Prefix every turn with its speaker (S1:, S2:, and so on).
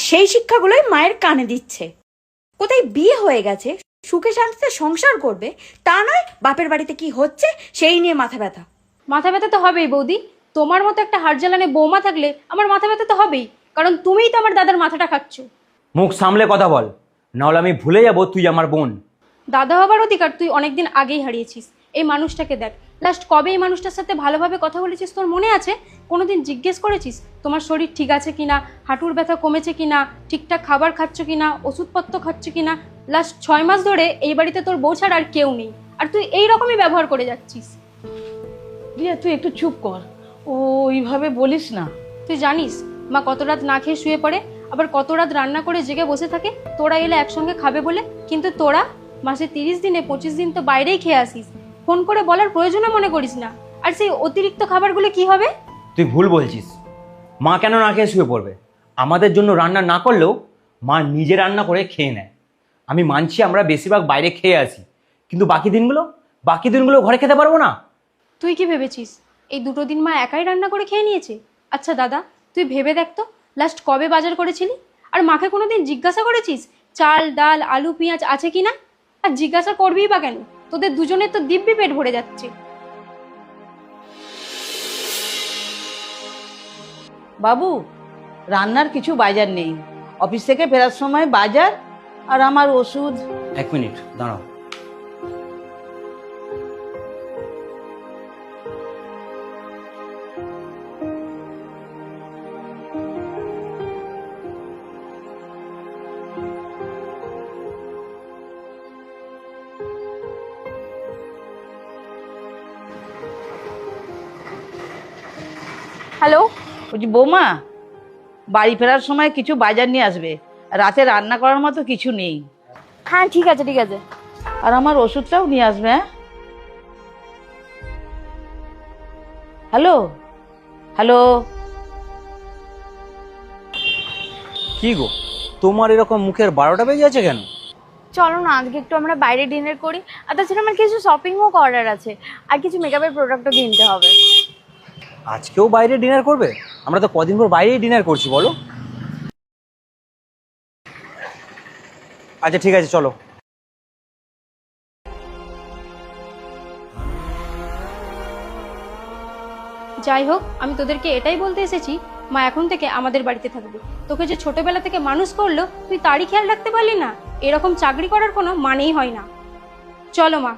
S1: সেই শিক্ষাগুলোই মায়ের কানে দিচ্ছে। কোথায় বিয়ে হয়ে গেছে, সুখে শান্তিতে সংসার করবে, তা নয় বাপের বাড়িতে কি হচ্ছে সেই নিয়ে মাথা ব্যথা।
S2: মাথা ব্যথা তো হবেই বৌদি, তোমার মতো একটা হাড় জ্বালানে বৌমা থাকলে আমার মাথা ব্যথা তো হবেই, কারণ তুমিই তো আমার দাদার মাথাটা খাচ্ছ।
S3: মুখ সামলে কথা বল, নাহলে আমি ভুলে যাব তুই আমার বোন।
S2: দাদা হবার অধিকার তুই অনেকদিন আগেই হারিয়েছিস। এই মানুষটাকে দেখ, লাস্ট কবে এই মানুষটার সাথে ভালোভাবে কথা বলেছিস তোর মনে আছে? কোনোদিন জিজ্ঞেস করেছিস তোমার শরীর ঠিক আছে কিনা, হাঁটুর ব্যথা কমেছে কিনা, ঠিকঠাক খাবার খাচ্ছ কিনা, ওষুধপত্র খাচ্ছ কিনা? লাস্ট 6 মাস ধরে এই বাড়িতে তোর বউ ছাড়া আর কেউ নেই, আর তুই এই রকমই ব্যবহার করে যাচ্ছিস।
S4: রিয়া তুই একটু চুপ কর, ও ওইভাবে বলিস না।
S2: তুই জানিস মা কত রাত না খেয়ে শুয়ে পড়ে, আবার কত রাত রান্না করে জেগে বসে থাকে তোরা এলে একসঙ্গে খাবে বলে, কিন্তু তোরা মাসে 30 দিনে 25 দিন তো বাইরেই খেয়ে আসিস, ফোন করে বলার প্রয়োজনও মনে করিস না। আর সেই অতিরিক্ত খাবারগুলো কি হবে?
S3: তুই ভুল বলছিস। মা কেন না খেয়ে শুয়ে পড়বে? আমাদের জন্য রান্না না করলেও মা নিজে রান্না করে খেয়ে নেয়। আমি মানছি আমরা বেশিরভাগ বাইরে খেয়ে আসি, কিন্তু বাকি দিনগুলো ঘরে খেতে পারবো না?
S2: তুই কি ভেবেছিস এই 2 দিন মা একাই রান্না করে খেয়ে নিয়েছে? আচ্ছা দাদা, তুই ভেবে দেখ তো লাস্ট কবে বাজার করেছিলি? আর মাকে কোনোদিন জিজ্ঞাসা করেছিস চাল ডাল আলু পেঁয়াজ আছে কিনা? আর জিজ্ঞাসা করবিই বা কেন? তোদের দুজনের তো দিব্যি পেট ভরে যাচ্ছে।
S4: বাবু, রান্নার কিছু বাজার নেই, অফিস থেকে ফেরার সময় বাজার আর আমার ওষুধ।
S3: 1 মিনিট দাঁড়াও।
S2: হ্যালো,
S4: বলছি বৌমা, বাড়ি ফেরার সময় কিছু বাজার নিয়ে আসবে, রাতে রান্না করার মতো কিছু নেই।
S2: হ্যাঁ ঠিক আছে ঠিক আছে।
S4: আর আমার ওষুধটাও নিয়ে আসবে। হ্যাঁ, হ্যালো হ্যালো।
S3: কি গো, তোমার এরকম মুখের 12টা বেজে আছে কেন?
S5: চলো না আজকে একটু আমরা বাইরে ডিনার করি। আর তাছাড়া আমার কিছু শপিংও করার আছে, আর কিছু মেকআপের প্রোডাক্টও কিনতে হবে।
S3: আজকেও বাইরে ডিনার করবে? আমরা তো কদিন পর বাইরেই ডিনার করছি, বলো। আচ্ছা ঠিক আছে, চলো।
S2: যাই হোক, আমি তোদেরকে এটাই বলতে এসেছি, মা এখন থেকে আমাদের বাড়িতে থাকবে। তোকে যে ছোটবেলা থেকে মানুষ করলো তুই তারই খেয়াল রাখতে পারলি না? এরকম চাকরি করার কোনো মানেই হয় না। চলো মা।